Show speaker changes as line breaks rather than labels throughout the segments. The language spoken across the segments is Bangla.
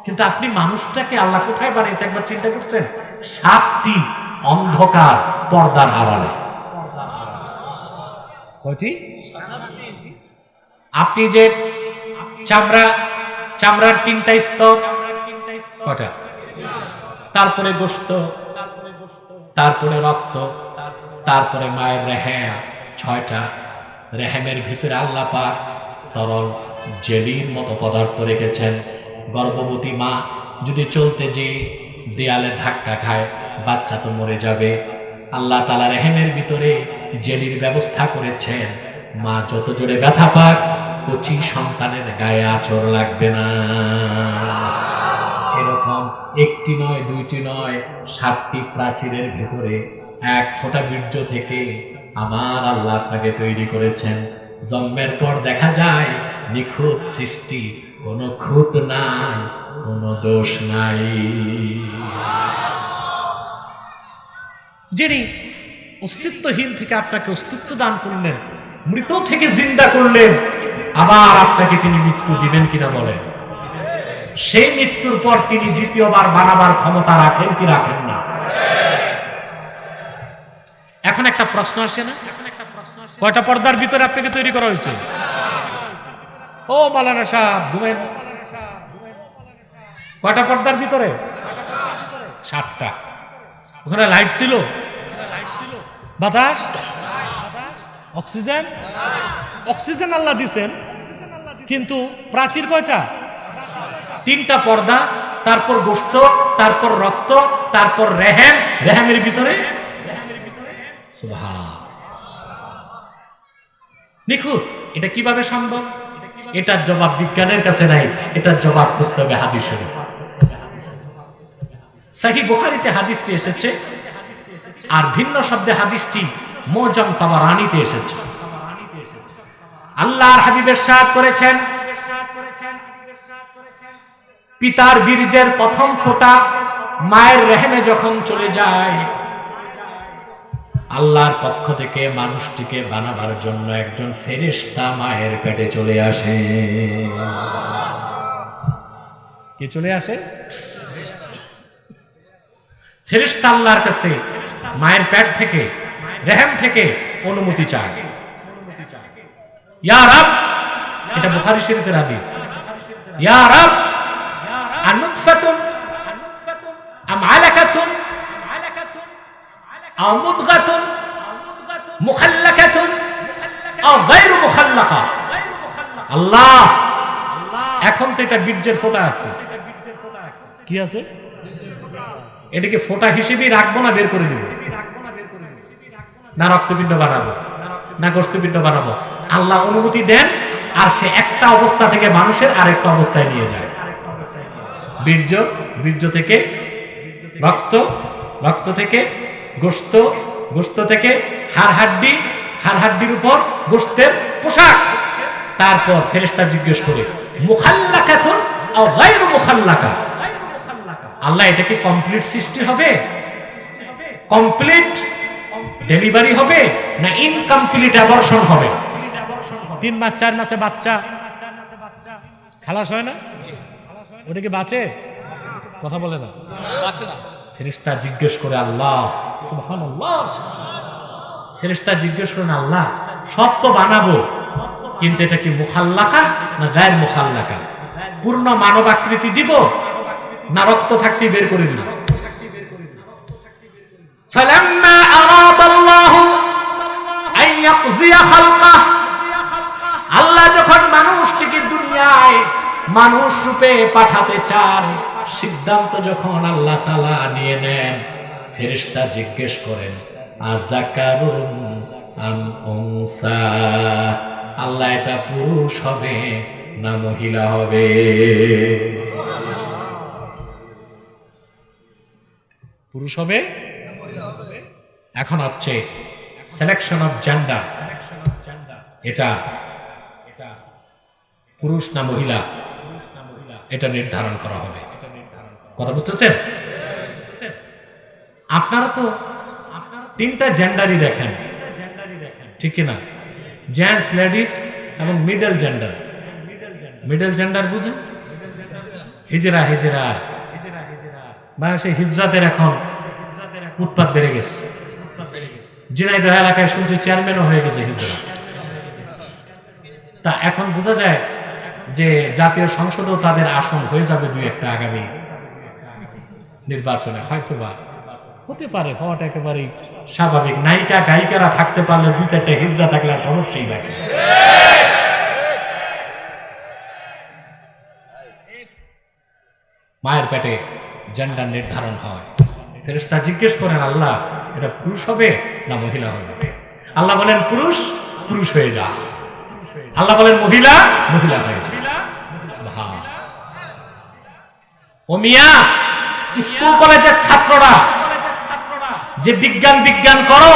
কিন্তু আপনি মানুষটাকে আল্লাহ কোথায় বানিয়েছে একবার চিন্তা করছেন? 7টি অন্ধকার পর্দার আড়ালে। কয়টি? আপনি যে চামড়ার 3টা স্তর, কয়টা? তারপরে গোশত, তারপরে রক্ত, তারপরে মায়ের রেহেম 6টা। রেহেমের ভিতরে আল্লাহ পাক তরল জেলির মতো পদার্থ রেখেছেন। গর্ভবতী মা যদি চলতে যে দেয়ালে ধাক্কা খায়, বাচ্চা তো মরে যাবে। আল্লাহ তাআলা রেহেমের ভিতরে জেলির ব্যবস্থা করেছেন। মা যত জোরে ব্যথা পাক, কচি সন্তানের গায়ে আঁচড় লাগবে না। এরকম 1টি নয়, 2টি নয়, 7টি প্রাচীরের ভিতরে 1 ফোঁটা বীর্য থেকে আমার আল্লাহ আপনাকে তৈরি করেছেন। জন্মের পর দেখা যায় নিখুঁত সৃষ্টি, কোনো খুঁত নাই, কোনো দোষ নাই। যিনি অস্তিত্বহীন থেকে আপনাকে অস্তিত্ব দান করলেন, মৃত থেকে জিন্দা করলেন, আবার আপনাকে তিনি মৃত্যু দিবেন কিনা বলেন? সেই মৃত্যুর পর তিনি দ্বিতীয়বার বানাবার ক্ষমতা রাখেন কি রাখেন না? এখন একটা প্রশ্ন আসে না, কয়টা পর্দার ভিতরে আপনাকে তৈরি করা হয়েছে? ও মাওলানা সাহেব ঘুমেন। কয়টা পর্দার ভিতরে? 7টা। ওখানে লাইট ছিল, বাতাস, অক্সিজেন, অক্সিজেন আল্লাহ দিছেন, কিন্তু প্রাচীর কয়টা? 3টা পর্দা, তারপর গোশত, তারপর রক্ত, তারপর রেহেম, রেহেমের ভিতরে সুবহান। নিখুঁত। এটা কিভাবে সম্ভব? এটার জবাব বিজ্ঞানের কাছে নাই, এটার জবাব খুঁজতে হবে হাদিস শরীফ। সহিহ বুখারীতে হাদিসটি এসেছে, আর ভিন্ন শব্দে হাদিসটি মুআজ্জাম তাবারানীতে এসেছে। আল্লাহর হাবিব ইরশাদ করেছেন, পিতার বীর্যের প্রথম ফোঁটা মায়ের রেহেমে যখন চলে যায়, আল্লাহর পক্ষ থেকে মানুষটিকে বানাবার জন্য একজন ফেরেশতা মায়ের পেটে চলে আসে। কে চলে আসে? ফেরেশতা আল্লাহর কাছে মায়ের পেট থেকে, রেহেম থেকে অনুমতি চায়। ইয়া রাব, এটা বুখারী শরীফের হাদিস। ইয়া রাব, আনুতফাতুন আম আলাকাতুন আও মুদগাতুন মুখাল্লাকাতুন আও গায়রু মুখাল্লাকা। আল্লাহ, এখন তো এটা বীর্যের ফোঁটা আছে। কি আছে? এটাকে ফোঁটা হিসেবেই রাখবো না বের করে দিব? না রক্তপিণ্ড বানাবো, না গোশতপিণ্ড বানাবো? আল্লাহ অনুমতি দেন, আর সে একটা অবস্থা থেকে মানুষের আরেকটা অবস্থায় নিয়ে যায়। বীর্য, বীর্য থেকে রক্ত, রক্ত থেকে গোশত, গোশত থেকে হাড় হাড্ডি, হাড় হাড্ডির উপর গোশতের পোশাক। তারপর ফেরেশতা জিজ্ঞেস করে, মুখাল্লাকাতুন আও গায়রু মুখাল্লাকা। আল্লাহ, এটা কি কমপ্লিট সৃষ্টি হবে, কমপ্লিট ডেলিভারি হবে, না ইনকমপ্লিট অ্যাবর্শন হবে? 3 মাস 4 মাসে বাচ্চা খালাস হয় না, ওটা কি বাঁচে? কথা বলে না, বাঁচে না। ফেরেশতা জিজ্ঞেস করে, আল্লাহ সুবহানাল্লাহ, ফেরেশতা জিজ্ঞেস করেন, আল্লাহ সব তো বানাবো, কিন্তু এটা কি মুখাল্লাকা না গায়র মুখাল্লাকা? পূর্ণ মানব আকৃতি দিব, না রক্ত থাকতে বের করে দিব? ফালাম্মা আরাদাল্লাহু আন ইয়াকযিয়া খালকাহ, আল্লাহ যখন মানুষটিকে দুনিয়ায় মানুষ রূপে পাঠাতে চান, সিদ্ধান্ত যখন আল্লাহ তাআলা নিয়ে নেন, ফেরেশতা জিজ্ঞেস করেন, আযাকারুন আম উনসা? আল্লাহ, এটা পুরুষ হবে না মহিলা হবে? পুরুষ হবে? এখন হচ্ছে সিলেকশন অফ জেন্ডার, এটা পুরুষ না মহিলা এটা নির্ধারণ করা হবে। কথা বুঝতেছেন? আপনারা তো 3টা জেন্ডারই দেখেন, ঠিক কিনা? জেন্টস, লেডিস এবং মিডল জেন্ডার। মিডল জেন্ডার বুঝেন? হিজরা হিজরা বাংলাদেশে হিজরাতের এখন উৎপাত বেড়ে গেছে। ঝিনাইদহ এলাকায় শুনছি চেয়ারম্যানও হয়ে গেছে হিজরা। তা এখন বোঝা যায় যে জাতীয় সংসদেও তাদের আসন হয়ে যাবে দুই একটা আগামী নির্বাচনে, হয়তো বা হতে পারে, হওয়াটা একেবারেই স্বাভাবিক। নায়িকা গায়িকারা থাকতে পারলে দুই চারটা হিজরা থাকলে আর সমস্যাই থাকে। মায়ের পেটে জেন্ডার নির্ধারণ হয়, ফেরেশতা জিজ্ঞেস করেন আল্লাহ এটা পুরুষ হবে না মহিলা হবে? আল্লাহ বলেন পুরুষ, পুরুষ হয়ে যা। আল্লাহ বলেন মহিলা, মহিলা হয়ে যা। ও মিয়া, স্কুল কলেজের ছাত্ররা যে বিজ্ঞান বিজ্ঞান করো,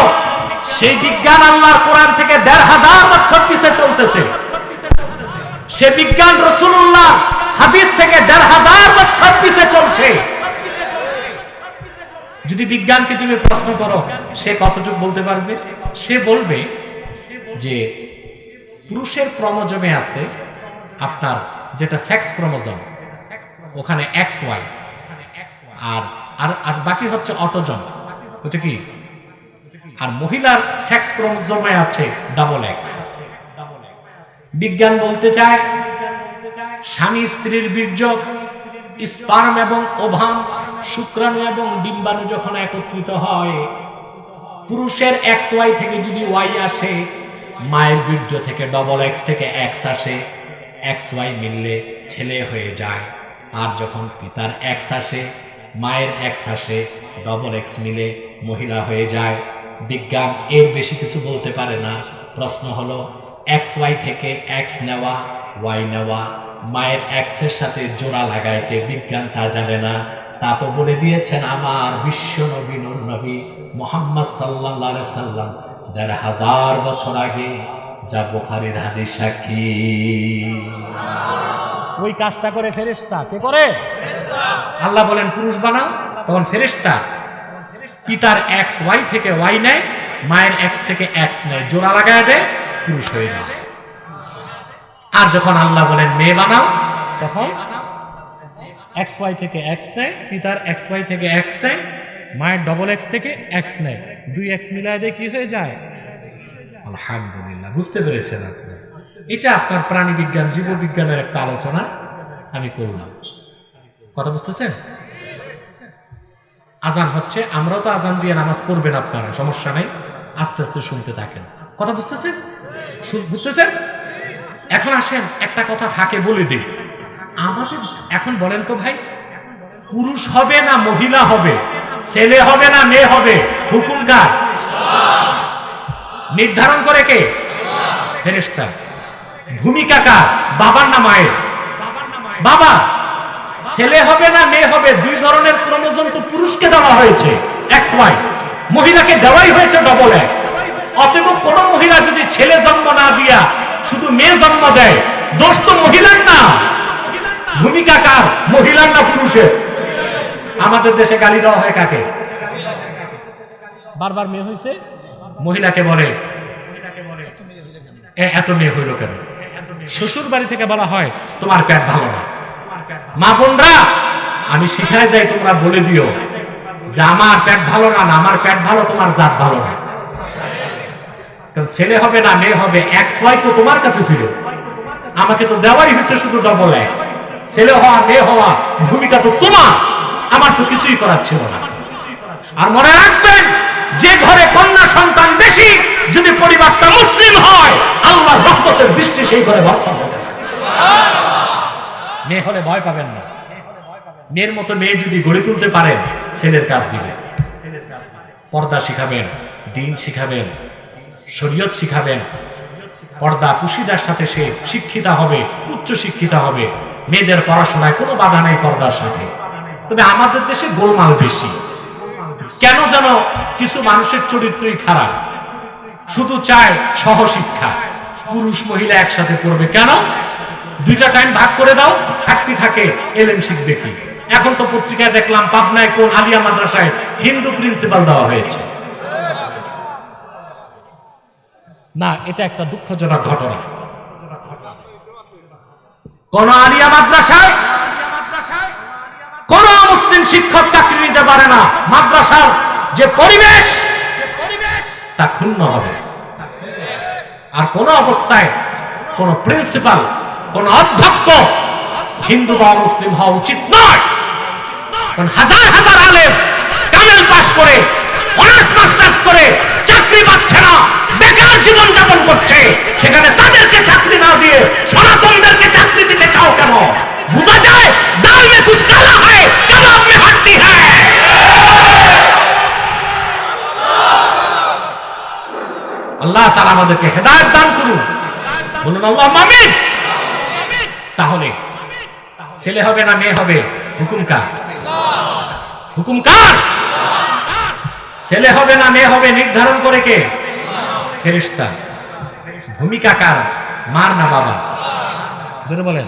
সেই বিজ্ঞান আল্লাহর কোরআন থেকে ১৫০০ বছর পিছে চলতেছে। সে বিজ্ঞান রাসূলুল্লাহ হাদিস থেকে ১৫০০ বছর পিছে চলছে। যদি বিজ্ঞানকে তুমি প্রশ্ন করো, সে কতটুকু বলতে পারবে? সে বলবে যে পুরুষের ক্রোমোজোমে আছে আপনার যেটা সেক্স ক্রোমোজোম, ওখানে XY, আর আর আর বাকি হচ্ছে অটোজোম, ওটা কি? আর মহিলার সেক্স ক্রোমোজোমে আছে XX। বিজ্ঞান বলতে চায় স্বামী স্ত্রীর বীর্য, স্পার্ম এবং ওভাম, শুক্রাণু এবং ডিম্বাণু যখন একত্রিত হয়, পুরুষের XY থেকে যদি Y আসে, মায়ের বীর্য থেকে XX থেকে X আসে, XY মিললে ছেলে হয়ে যায়। আর যখন পিতার X আসে, মায়ের X আসে, XX মিলে মহিলা হয়ে যায়। বিজ্ঞান এর বেশি কিছু বলতে পারে না। প্রশ্ন হলো XY থেকে X নেওয়া, Y নেওয়া, মায়ের X এর সাথে জোড়া লাগাইতে বিজ্ঞান তা জানে না। তা তো বলে দিয়েছেন আমার বিশ্ব নবী নূর নবী মুহাম্মদ সাল্লাল্লাহু আলাইহি সাল্লাম ১৫০০ বছর আগে, যা বুখারীর হাদিস সাক্ষী। ওই কাজটা করে ফেরেশতা। কে করে? ফেরেশতা। আল্লাহ বলেন পুরুষ বানাও, তখন ফেরেশতা পিতার XY থেকে Y নেয়, মায়ের X থেকে X নেয়, জোড়া লাগায় দেয়, পুরুষ হয়ে যায়। আর যখন আল্লাহ বলেন মেয়ে বানাও, তখন XY থেকে X নেয়, পিতার XY থেকে X নেয়, মায়ের XX থেকে X নেয়, 2X মিলায় দিয়ে কি হয়ে যায়? আলহামদুলিল্লাহ। বুঝতে পেরেছেন আপনি? এটা আপনার প্রাণী বিজ্ঞান, জীব বিজ্ঞানের একটা আলোচনা আমি করলাম। কথা বুঝতেছেন? আজান হচ্ছে, আমরাও তো আজান দিয়ে নামাজ পড়বেন আপনারা, সমস্যা নাই, আস্তে আস্তে শুনতে থাকেন। কথা বুঝতেছেন? বুঝতেছেন? এখন আসেন একটা কথা ফাঁকে বলে দিই। আমাদের এখন বলেন তো ভাই, পুরুষ হবে না মহিলা হবে, ছেলে হবে না মেয়ে হবে, হুকুম কার? নির্ধারণ করে কে? ফেরেশতা। ভূমিকা কার? বাবার না মায়ের? বাবা। ছেলে হবে না মেয়ে হবে, দুই ধরনের ক্রোমোজোম তো পুরুষকে দেওয়া হয়েছে XY, মহিলাকে দেওয়াই হয়েছে XX। অতএব কোন মহিলা যদি ছেলে জন্ম না দিয়া শুধু মেয়ে জন্ম দেয়, দোষ তো মহিলার না। ভূমিকা কার? মহিলার না পুরুষের? আমাদের দেশে গালি দেওয়া হয় কাকে? বারবার মেয়ে হয়েছে, মহিলাকে বলে এত মেয়ে হইল কেন? শ্বশুর বাড়ি থেকে বলা হয় তোমার পেট ভালো না। মা বোনরা, আমি শিখায় যাই, তোমরা বলে দিও যে আমার পেট ভালো না, আমার পেট ভালো, তোমার জাত ভালো না। কারণ ছেলে হবে না মেয়ে হবে, XY তো তোমার কাছে ছিল, আমাকে তো দেওয়াই হয়েছে শুধু XX। ছেলে হওয়া মেয়ে হওয়া ভূমিকা তো তোমার, আমার তো কিছুই করার ছিল না। আর মনে রাখবেন, যে ঘরে কন্যা সন্তান বেশি, যদি পরিবারটা মুসলিম হয়, আল্লাহর রহমতের বৃষ্টি সেই ঘরে বর্ষণ হবে। মেয়ে হলে ভয় পাবেন না। মেয়ের মতো মেয়ে যদি গড়ে তুলতে পারেন, ছেলের কাজ দিবে। পর্দা শিখাবেন, দ্বীন শিখাবেন, শরীয়ত শিখাবেন। পর্দা পুশিদার সাথে সে শিক্ষিতা হবে, উচ্চ শিক্ষিতা হবে। মেয়েদের পড়াশোনায় কোনো বাধা নাই পর্দার সাথে। তবে আমাদের দেশে গোলমাল বেশি। কেন যেন কিছু মানুষের চরিত্রই খারাপ, শুধু চায় সহশিক্ষা, পুরুষ মহিলা একসাথে পড়বে। কেন? দুইটা টাইম ভাগ করে দাও, থাকতে থাকে, এলেম শিখবে কি? এখন তো পত্রিকায় দেখলাম পাবনায় কোন আলিয়া মাদ্রাসায় হিন্দু প্রিন্সিপাল দেওয়া হয়েছে। না, এটা একটা দুঃখজনক ঘটনা। কোন আলিয়া মাদ্রাসায় শিক্ষক চাকরি নিতে পারে না, মাদ্রাসার যে পরিবেশ তা ক্ষুণ্ণ হবে। আর কোন অবস্থায় কোন প্রিন্সিপাল, কোন অধ্যক্ষ হিন্দু বা মুসলিম হওয়া উচিত নয়। কারণ হাজার হাজার আলেম কামেল পাস করে, অনার্স মাস্টার্স করে চাকরি পাচ্ছে না, বেকার জীবন যাপন করছে। সেখানে তাদেরকে চাকরি না দিয়ে সনাতনদেরকে চাকরি দিতে চাও কেন? বুঝা যায় দাল মে কুছ কালা है, कबाब में हड्डी है। আল্লাহ তাআলা আমাদেরকে হেদায়েত দান করুন, বলুন আল্লাহুম্মা আমিন। তাহলে ছেলে হবে না মেয়ে হবে, হুকুম কার? হুকুম কার? ছেলে হবে না মেয়ে হবে নির্ধারণ করে কে? ফেরেশতা। ভূমিকা কার? মার না বাবা? জোরে বলেন।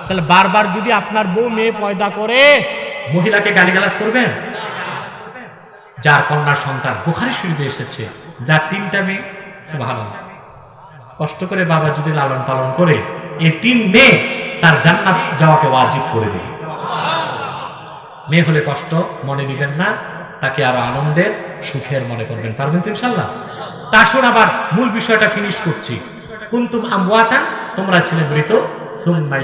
তাহলে বারবার যদি আপনার বউ মেয়ে পয়দা করে, মহিলাকে গালিগালাজ করবেন? যার কন্যা সন্তান বুখারী শরীফে এসেছে, যার 3টা মেয়ে, সুবহানাল্লাহ, কষ্ট করে বাবা যদি লালন পালন করে, এই 3 মেয়ে তার জান্নাত যাওয়াকে ওয়াজিব করে দেবে। মেয়ে হলে কষ্ট মনে নিবেন না, তাকে আরো আনন্দের সুখের মনে করবেন। পারবেন তো ইনশাআল্লাহ? তা শুন, আবার মূল বিষয়টা ফিনিশ করছি। কুনতুম আমওয়াতান, তোমরা ছিলে মৃত, সুম্মা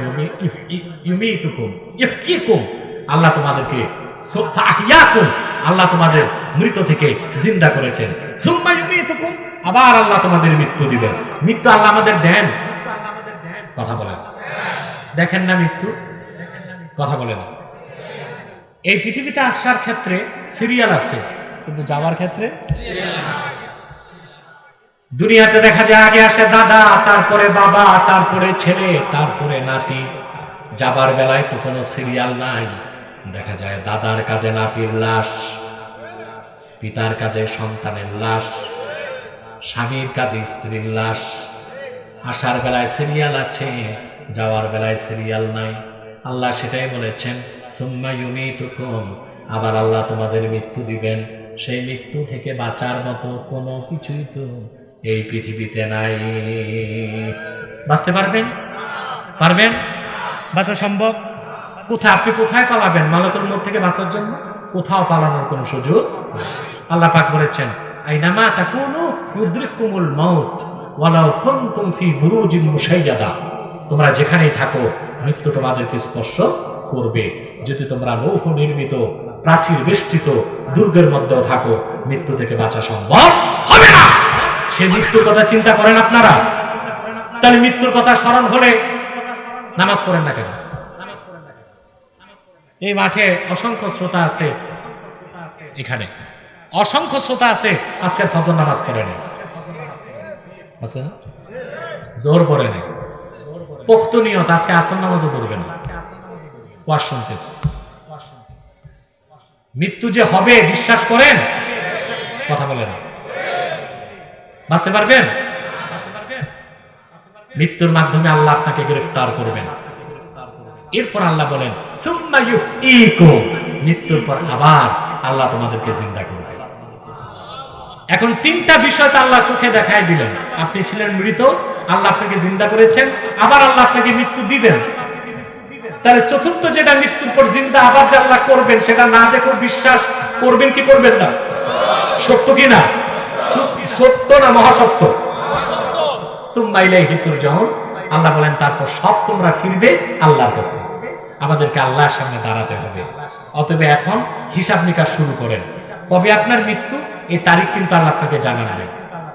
ইউমীতুকুম ইহয়িকুম, আল্লাহ তোমাদেরকে ফাহইয়াকুম, আল্লাহ তোমাদের মৃত থেকে জিন্দা করেছেন। সুম্মা ইউমীতুকুম, আবার আল্লাহ তোমাদের মৃত্যু দিবেন। মৃত্যু আল্লাহ আমাদের দেন? কথা বলেন। দেখেন না মৃত্যু? কথা বলে না। এই পৃথিবীতে আসার ক্ষেত্রে সিরিয়াল আছে, কিন্তু যাওয়ার ক্ষেত্রে দুনিয়াতে দেখা যায় আগে আসে দাদা, তারপরে বাবা, তারপরে ছেলে, তারপরে নাতি। যাবার বেলায় তো কোনো সিরিয়াল নাই। দেখা যায় দাদার কাঁধে নাতির লাশ, পিতার কাঁধে সন্তানের লাশ, স্বামীর কাঁধে স্ত্রীর লাশ। আসার বেলায় সিরিয়াল আছে, যাওয়ার বেলায় সিরিয়াল নাই। আল্লাহ সেটাই বলেছেন, সুম্মা ইউমীতুকুম, আবার আল্লাহ তোমাদের মৃত্যু দিবেন। সেই মৃত্যু থেকে বাঁচার মতো কোনো কিছুই তো এই পৃথিবীতে নাই। বাঁচতে পারবেন? পারবেন? বাঁচা সম্ভব? কোথায়? আপনি কোথায় পালাবেন মালাকুল মউত থেকে বাঁচার জন্য? কোথাও পালানোর কোনো সুযোগ নাই। আল্লাহ পাক বলেছেন, আইনামা তাকুনু ইউদরিকুমুল মাউত ওয়ালাউ কুনতুম ফি বুরুজিন মুশাইয়াদা, তোমরা যেখানেই থাকো মৃত্যু তোমাদেরকে স্পর্শ করবে। যদি তোমরা লৌহ নির্মিত প্রাচীর বেষ্টিত দুর্গের মধ্যেও থাকো, মৃত্যু থেকে বাঁচা সম্ভব হবে না। সেই মৃত্যুর কথা চিন্তা করেন আপনারা? তাহলে মৃত্যুর কথা স্মরণ হলে নামাজ পড়েন না কেন? এই মাঠে অসংখ্য শ্রোতা আছে, এখানে অসংখ্য শ্রোতা আছে আজকের ফজর নামাজ পড়ে নেই, আছে না? জোর পড়ে নেই, পোক্ত নিয়ত আজকে আসর নামাজও পড়বে না। ওয়াজ শুনতেছে। মৃত্যু যে হবে বিশ্বাস করেন? কথা বলে না। বাঁচতে পারবেন? মৃত্যুর মাধ্যমে আল্লাহ আপনাকে গ্রেফতার করবেন। এরপর আল্লাহ বলেন, সুম্মা ইউহয়িকুম, মৃত্যুর পর আবার আল্লাহ তোমাদেরকে জিন্দা করবেন। এখন 3টা বিষয় তো আল্লাহ চোখে দেখায় দিলেন। আপনি ছিলেন মৃত, আল্লাহ আপনাকে জিন্দা করেছেন, আবার আল্লাহ আপনাকে মৃত্যু দিবেন। তাহলে চতুর্থ যেটা, মৃত্যুর পর জিন্দা আবার যে আল্লাহ করবেন, সেটা না দেখো বিশ্বাস করবেন কি করবেন না? সত্য কি না? সত্য না মহাসত্য? তুম্মা ইলাইহি তুরজাউন, আল্লাহ বলেন তারপর সব তোমরা ফিরবে আল্লাহর কাছে। আমাদেরকে আল্লাহর সামনে দাঁড়াতে হবে। অতএব এখন হিসাব নিকাশ শুরু করেন। কবে আপনার মৃত্যু, এই তারিখ কিন্তু আল্লাহ আপনাকে জানান নাই।